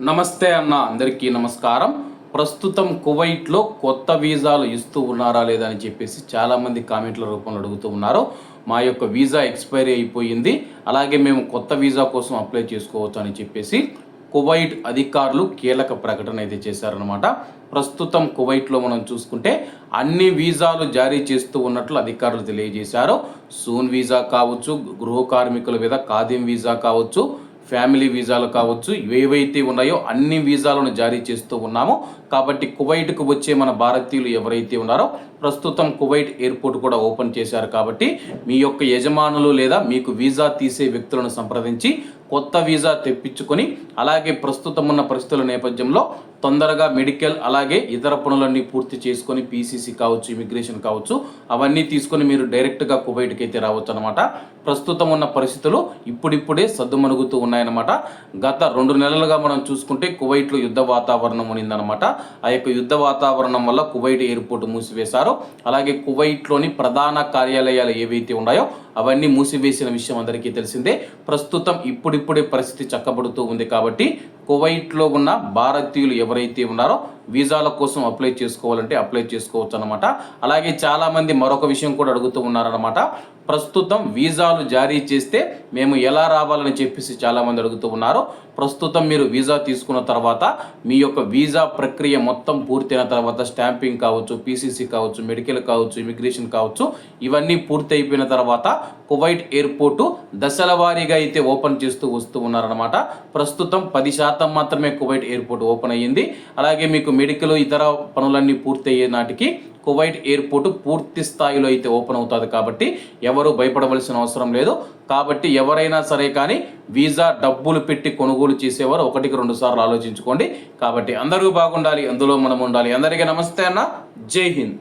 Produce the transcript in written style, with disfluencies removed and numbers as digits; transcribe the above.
నమస్తే అన్న, అందరికీ నమస్కారం. ప్రస్తుతం కువైట్లో కొత్త వీసాలు ఇస్తూ ఉన్నారా లేదా అని చెప్పేసి చాలామంది కామెంట్ల రూపంలో అడుగుతూ ఉన్నారు. మా యొక్క వీసా ఎక్స్పైరీ అయిపోయింది, అలాగే మేము కొత్త వీసా కోసం అప్లై చేసుకోవచ్చు అని చెప్పేసి కువైట్ అధికారులు కీలక ప్రకటన అయితే చేశారనమాట. ప్రస్తుతం కువైట్లో మనం చూసుకుంటే అన్ని వీసాలు జారీ చేస్తూ ఉన్నట్లు అధికారులు తెలియజేశారు. సూన్ వీసా కావచ్చు, గృహ కార్మికుల మీద ఖాదీం వీసా కావచ్చు, ఫ్యామిలీ వీసాలు కావచ్చు, ఏవైతే ఉన్నాయో అన్ని వీసాలను జారీ చేస్తూ ఉన్నాము. కాబట్టి కువైట్కు వచ్చే మన భారతీయులు ఎవరైతే ఉన్నారో ప్రస్తుతం కువైట్ ఎయిర్పోర్ట్ కూడా ఓపెన్ చేశారు. కాబట్టి మీ యొక్క యజమానులు లేదా మీకు వీసా తీసే వ్యక్తులను సంప్రదించి కొత్త వీసా తెప్పించుకొని, అలాగే ప్రస్తుతం ఉన్న పరిస్థితుల నేపథ్యంలో తొందరగా మెడికల్ అలాగే ఇతర పనులన్నీ పూర్తి చేసుకొని పీసీసీ కావచ్చు, ఇమిగ్రేషన్ కావచ్చు, అవన్నీ తీసుకొని మీరు డైరెక్ట్గా కువైట్కి అయితే రావచ్చు అనమాట. ప్రస్తుతం ఉన్న పరిస్థితులు ఇప్పుడిప్పుడే సద్దుమణుగుతూ ఉన్నాయన్నమాట. గత 2 నెలలుగా మనం చూసుకుంటే కువైట్లో యుద్ధ వాతావరణం ఉన్నిందనమాట. ఆ యొక్క యుద్ధ వాతావరణం వల్ల కువైట్ ఎయిర్పోర్ట్ మూసివేశారు. అలాగే కువైట్లోని ప్రధాన కార్యాలయాలు ఏవైతే ఉన్నాయో అవన్నీ మూసివేసిన విషయం అందరికీ తెలిసిందే. ప్రస్తుతం ఇప్పుడిప్పుడే పరిస్థితి చక్కబడుతూ ఉంది. కాబట్టి కువైట్లో ఉన్న భారతీయులు ఎవరైతే ఉన్నారో వీసాల కోసం అప్లై చేసుకోవాలంటే అప్లై చేసుకోవచ్చు అనమాట. అలాగే చాలామంది మరొక విషయం కూడా అడుగుతూ ఉన్నారనమాట. ప్రస్తుతం వీసాలు జారీ చేస్తే మేము ఎలా రావాలని చెప్పేసి చాలామంది అడుగుతూ ఉన్నారు. ప్రస్తుతం మీరు వీసా తీసుకున్న తర్వాత మీ యొక్క వీసా ప్రక్రియ మొత్తం పూర్తయిన తర్వాత స్టాంపింగ్ కావచ్చు, పీసీసీ కావచ్చు, మెడికల్ కావచ్చు, ఇమిగ్రేషన్ కావచ్చు, ఇవన్నీ పూర్తి అయిపోయిన తర్వాత కువైట్ ఎయిర్పోర్టు దశల వారీగా అయితే ఓపెన్ చేస్తూ వస్తూ ఉన్నారనమాట. ప్రస్తుతం 10% మాత్రమే కువైట్ ఎయిర్పోర్ట్ ఓపెన్ అయ్యింది. అలాగే మీకు మెడికల్ ఇతర పనులన్నీ పూర్తి అయ్యే నాటికి కువైట్ ఎయిర్పోర్ట్ పూర్తి స్థాయిలో అయితే ఓపెన్ అవుతుంది. కాబట్టి ఎవరు భయపడవలసిన అవసరం లేదు. కాబట్టి ఎవరైనా సరే కానీ వీసా డబ్బులు పెట్టి కొనుగోలు చేసేవారు 1-2 సార్లు ఆలోచించుకోండి. కాబట్టి అందరూ బాగుండాలి, అందులో మనం ఉండాలి. అందరికీ నమస్తే అన్న, జై హింద్.